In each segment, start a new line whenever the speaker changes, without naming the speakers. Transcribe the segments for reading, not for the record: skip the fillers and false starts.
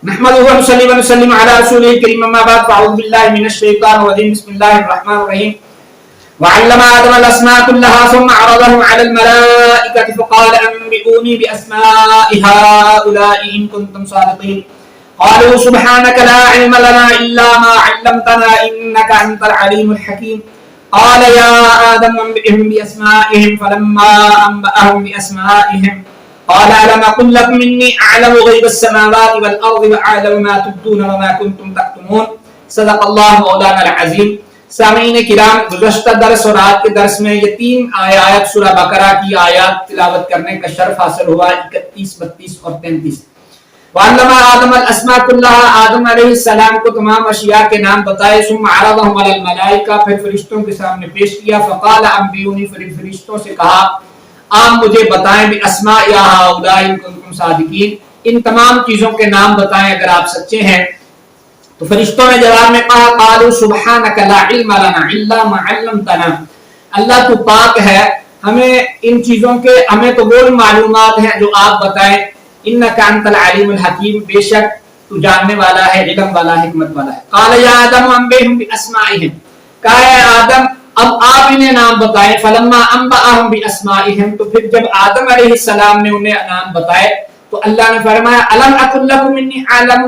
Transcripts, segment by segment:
نحمده ونصلي ونسلم على رسوله الكريم اما بعد فاعوذ بالله من الشيطان الرجيم بسم الله الرحمن الرحيم وعلم آدم الأسماء كلها ثم عرضهم على الملائكة فقال أنبئوني بأسماء هؤلاء إن كنتم صادقين قالوا سبحانك لا علم لنا إلا ما علمتنا إنك أنت العليم الحكيم قال يا آدم أنبئهم بأسمائهم فلما أنبأهم بأسمائهم قال ألم أقل لكم إني أعلم غيب السماوات والأرض وأعلم ما تبدون وما كنتم تكتمون صدق الله مولانا العظيم. سامعین کرام، گزشتہ درس اور آج کے درس میں یہ 3 آیات سورہ بقرہ کی آیات تلاوت کرنے کا شرف حاصل ہوا، 31، 32 اور 33. وعلم آدم الاسماء كلها، آدم علیہ السلام کو تمام اشیاء کے نام بتائے. ثم عرضهم على الملائکہ، پھر فرشتوں کے سامنے پیش کیا. فقال انبئونی، پھر فرشتوں سے کہا آپ مجھے بتائیں باسماء هؤلاء ان کنتم صادقین، ان تمام چیزوں کے نام بتائیں اگر آپ سچے ہیں. تو فرشتوں نے جواب میں کہا قالوا سبحانك لا علم لنا الا ما علمتنا، اللہ تو پاک ہے، ہمیں ان چیزوں کے ہمیں تو وہ معلومات ہیں جو آپ بتائیں. انك انت العلیم الحکیم، بے شک تو جاننے والا ہے، علم والا، حکمت والا ہے. قال یا آدم انبئهم باسمائهم، کہا ہے آدم اب آپ انہیں نام بتائیں. فلما انبأهم باسمائهم، تو پھر جب آدم علیہ السلام نے انہیں نام بتائے تو اللہ نے فرمایا الم اقل لكم اني اعلم،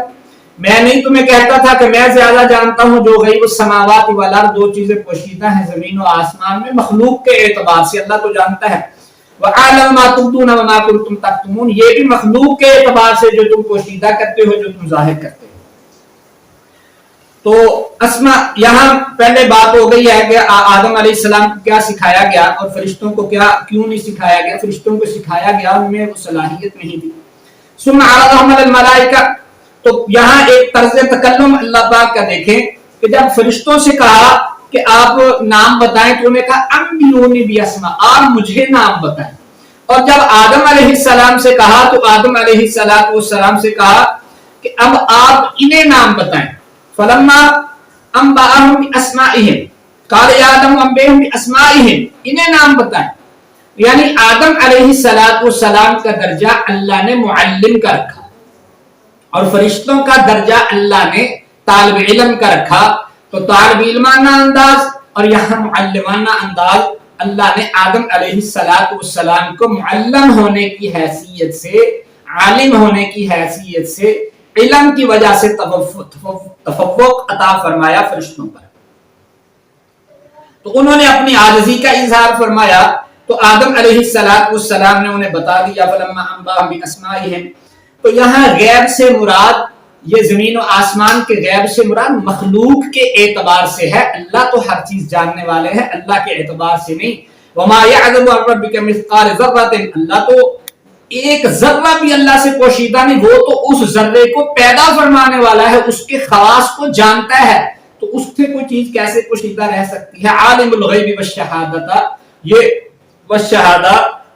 میں نہیں تمہیں کہتا تھا کہ میں زیادہ جانتا ہوں جو غیب السماوات والارض، دو چیزیں پوشیدہ ہیں زمین و آسمان میں، مخلوق کے اعتبار سے اللہ تو جانتا ہے. وَأَعْلَمُ مَا تُبْدُونَ وَمَا كُنتُمْ تَكْتُمُونَ، یہ بھی مخلوق کے اعتبار سے جو تم پوشیدہ کرتے ہو، جو تم ظاہر کرتے ہو. تو اسماء یہاں پہلے بات ہو گئی ہے کہ آدم علیہ السلام کو کیا سکھایا گیا اور فرشتوں کو کیوں نہیں سکھایا گیا. فرشتوں کو سکھایا گیا، ان میں وہ صلاحیت نہیں تھی. ثم عرضهم على الملائکہ، تو یہاں ایک طرز تکلم اللہ پاک کا دیکھیں کہ جب فرشتوں سے کہا کہ آپ نام بتائیں تو انہیں کہا انبئونی باسماء، آپ مجھے نام بتائیں. اور جب آدم علیہ السلام سے کہا تو آدم علیہ السلام سے کہا کہ اب آپ انہیں نام بتائیں. فلما انبأهم باسمائهم قال يا آدم انبئهم باسمائهم، انہیں نام بتائیں. یعنی آدم علیہ السلام کا درجہ اللہ نے معلم کا رکھا اور فرشتوں کا درجہ اللہ نے طالب علم کا رکھا. تو طالب علمانہ انداز اور یہاں معلمانہ انداز، اللہ نے آدم علیہ السلام کو معلم ہونے کی حیثیت سے، عالم ہونے کی حیثیت سے، علم کی وجہ سے تفوق عطا فرمایا فرشتوں پر. تو انہوں نے اپنی عاجزی کا اظہار فرمایا تو آدم علیہ السلام نے انہیں بتا دیا. فلما انبأهم باسمائهم، تو یہاں غیب سے مراد، یہ زمین و آسمان کے غیب سے مراد مخلوق کے اعتبار سے ہے. اللہ تو ہر چیز جاننے والے ہیں، اللہ کے اعتبار سے نہیں. وما يعلم عن ربك مثقال ذرة، اللہ تو ایک ذرہ بھی اللہ سے پوشیدہ نہیں، وہ تو اس ذرے کو پیدا فرمانے والا ہے، اس کے خواص کو جانتا ہے، تو اس سے کوئی چیز کیسے پوشیدہ رہ سکتی ہے. عالم الغیب والشہادۃ، یہ والشہادہ،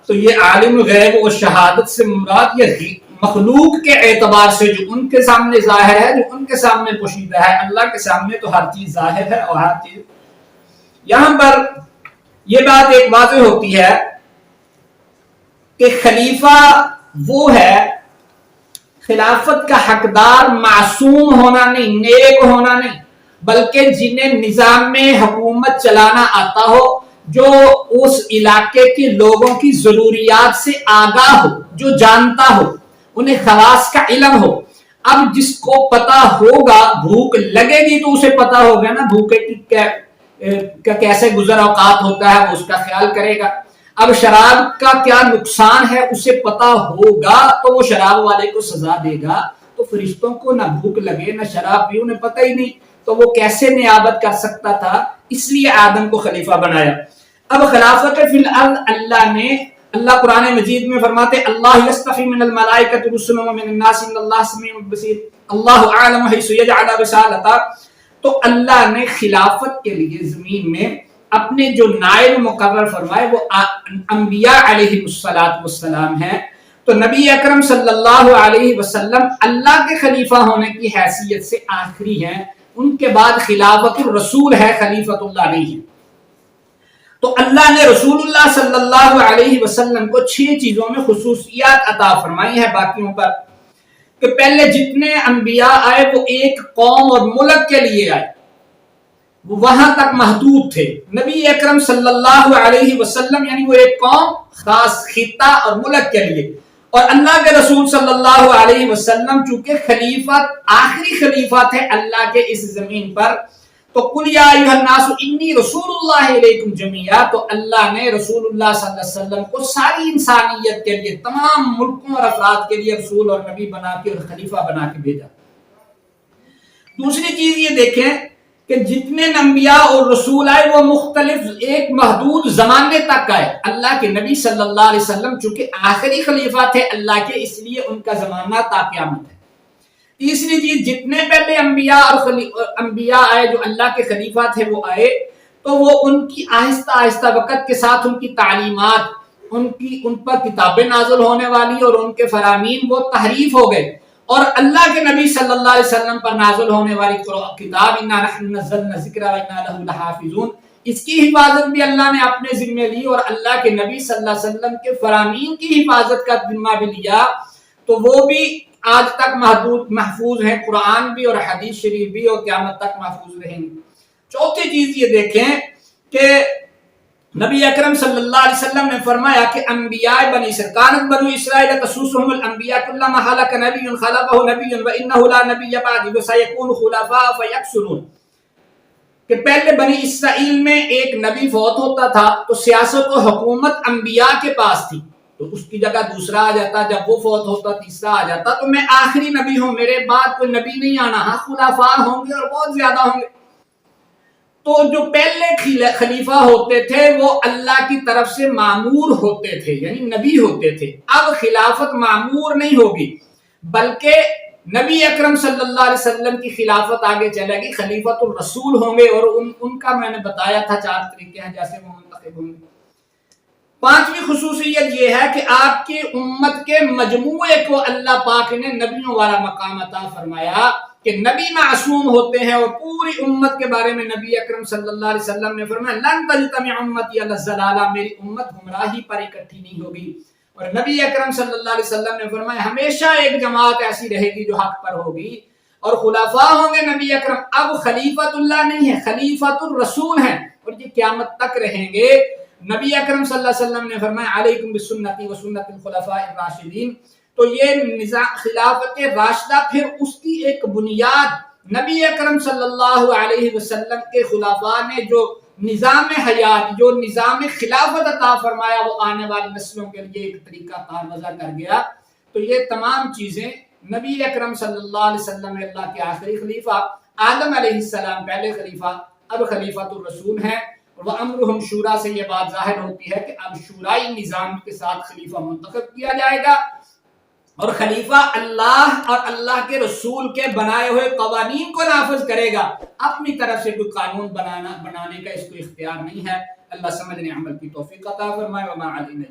تو یہ عالم غیب و شہادت سے مراد یہ مخلوق کے اعتبار سے جو ان کے سامنے ظاہر ہے، جو ان کے سامنے پوشیدہ ہے. اللہ کے سامنے تو ہر چیز ظاہر ہے اور ہر چیز. یہاں پر یہ بات ایک واضح ہوتی ہے کہ خلیفہ وہ ہے، خلافت کا حقدار معصوم ہونا نہیں، نیک ہونا نہیں، بلکہ جنہیں نظام میں حکومت چلانا آتا ہو، جو اس علاقے کے لوگوں کی ضروریات سے آگاہ ہو، جو جانتا ہو، انہیں خواص کا علم ہو. اب جس کو پتا ہوگا بھوک لگے گی تو اسے پتا ہوگا نا بھوکے کی کیسے گزر اوقات ہوتا ہے، وہ اس کا خیال کرے گا. اب شراب کا کیا نقصان ہے اسے پتا ہوگا تو وہ شراب والے کو سزا دے گا. تو فرشتوں کو نہ بھوک لگے نہ شراب بھی، انہیں پتہ ہی نہیں، تو وہ کیسے نیابت کر سکتا تھا. اس لیے آدم کو خلیفہ بنایا. اب خلافت فی الارض اللہ قرآن مجید میں فرماتے اللہ یصطفی من الملائکۃ رسلا ومن الناس ان اللہ سمیع بصیر اللہ اعلم حیث یجعل رسالتہ. تو اللہ نے خلافت کے لیے زمین میں اپنے جو نائب مقرر فرمائے وہ انبیاء علیہ السلام ہیں. تو نبی اکرم صلی اللہ علیہ وسلم اللہ کے خلیفہ ہونے کی حیثیت سے آخری ہیں. ان کے بعد خلافت الرسول ہے، خلیفۃ اللہ نہیں ہے. تو اللہ نے رسول اللہ صلی اللہ علیہ وسلم کو 6 چیزوں میں خصوصیات عطا فرمائی ہیں باقیوں پر. کہ پہلے جتنے انبیاء آئے وہ ایک قوم اور ملک کے لیے آئے، وہ وہاں تک محدود تھے. نبی اکرم صلی اللہ علیہ وسلم یعنی وہ ایک قوم، خاص خطہ اور ملک کے لیے. اور اللہ کے رسول صلی اللہ علیہ وسلم چونکہ خلیفہ، آخری خلیفہ تھے اللہ کے اس زمین پر، تو قل یا ایھا الناس انی رسول اللہ علیکم جمیعا، تو اللہ نے رسول اللہ صلی اللہ علیہ وسلم کو ساری انسانیت کے لیے، تمام ملکوں اور افراد کے لیے رسول اور نبی بنا کے اور خلیفہ بنا کے بھیجا. دوسری چیز یہ دیکھیں کہ جتنے انبیاء اور رسول آئے وہ مختلف ایک محدود زمانے تک آئے. اللہ کے نبی صلی اللہ علیہ وسلم چونکہ آخری خلیفہ تھے اللہ کے، اس لیے ان کا زمانہ تا قیامت ہے. تیسری چیز، جتنے پہلے انبیاء آئے جو اللہ کے خلیفہ تھے وہ آئے، تو وہ ان کی آہستہ آہستہ وقت کے ساتھ ان کی تعلیمات، ان پر کتابیں نازل ہونے والی اور ان کے فرامین وہ تحریف ہو گئے، اور اللہ کے نبی صلی اللہ علیہ وسلم پر نازل ہونے والی کتاب انا نحن نزلنا الذکر وانا لہ لحافظون، اس کی حفاظت بھی اللہ نے اپنے ذمہ لی، اور اللہ کے نبی صلی اللہ علیہ وسلم کے فرامین کی حفاظت کا ذمہ بھی لیا، تو وہ بھی آج تک محفوظ ہیں، قرآن بھی اور حدیث شریف بھی، اور قیامت تک محفوظ رہیں گے. چوتھی چیز یہ دیکھیں کہ نبی اکرم صلی اللہ علیہ وسلم نے فرمایا کہ انبیاء بنی اسرائیل، کانت بنو اسرائیل تسوسهم الانبیاء کلما هلك نبی خلفه نبی وانه لا نبی بعدہ وسيكون خلفاء فيكثرون، کہ پہلے بنی اسرائیل میں ایک نبی فوت ہوتا تھا تو سیاست و حکومت انبیاء کے پاس تھی، تو اس کی جگہ دوسرا آ جاتا، جب وہ فوت ہوتا تیسرا آ جاتا، تو میں آخری نبی ہوں، میرے بعد کوئی نبی نہیں آنا، ہاں خلفاء ہوں گے اور بہت زیادہ ہوں گے. تو جو پہلے خلیفہ ہوتے تھے وہ اللہ کی طرف سے مامور ہوتے تھے، یعنی نبی ہوتے تھے. اب خلافت مامور نہیں ہوگی بلکہ نبی اکرم صلی اللہ علیہ وسلم کی خلافت آگے چلے گی، خلیفۃ الرسول ہوں گے، اور ان کا میں نے بتایا تھا 4 طریقے ہیں جیسے وہ منتخب ہوں گے. پانچویں خصوصیت یہ ہے کہ آپ کی امت کے مجموعے کو اللہ پاک نے نبیوں والا مقام عطا فرمایا کہ نبی معصوم ہوتے ہیں، اور پوری امت کے بارے میں نبی اکرم صلی اللہ علیہ وسلم نے فرمایا لن تجتمع امتی علی الضلالہ، میری امت گمراہی پر اکٹھی نہیں ہوگی. اور نبی اکرم صلی اللہ علیہ وسلم نے فرمایا ہمیشہ ایک جماعت ایسی رہے گی جو حق پر ہوگی، اور خلفاء ہوں گے نبی اکرم. اب خلیفۃ اللہ نہیں ہے، خلیفۃ الرسول ہیں، اور یہ قیامت تک رہیں گے. نبی اکرم صلی اللہ علیہ وسلم نے فرمایا علیکم بسنتی وسنت الخلفاء الراشدین. تو یہ نظام خلافت راشدہ، پھر اس کی ایک بنیاد نبی اکرم صلی اللہ علیہ وسلم کے خلفاء نے جو نظام حیات، جو نظام خلافت عطا فرمایا، وہ آنے والی نسلوں کے لیے ایک طریقہ کار وضع کر گیا. تو یہ تمام چیزیں نبی اکرم صلی اللہ علیہ وسلم اللہ کے آخری خلیفہ، آدم علیہ السلام پہلے خلیفہ، اب خلیفۃ الرسول ہیں. وَأَمْرُهُمْ شورا سے یہ بات ظاہر ہوتی ہے کہ اب شورائی نظام کے ساتھ خلیفہ منتخب کیا جائے گا، اور خلیفہ اللہ اور اللہ کے رسول کے بنائے ہوئے قوانین کو نافذ کرے گا، اپنی طرف سے کوئی قانون بنانے کا اس کو اختیار نہیں ہے. اللہ سمجھنے عمل کی توفیق عطا فرمائے. وما علینا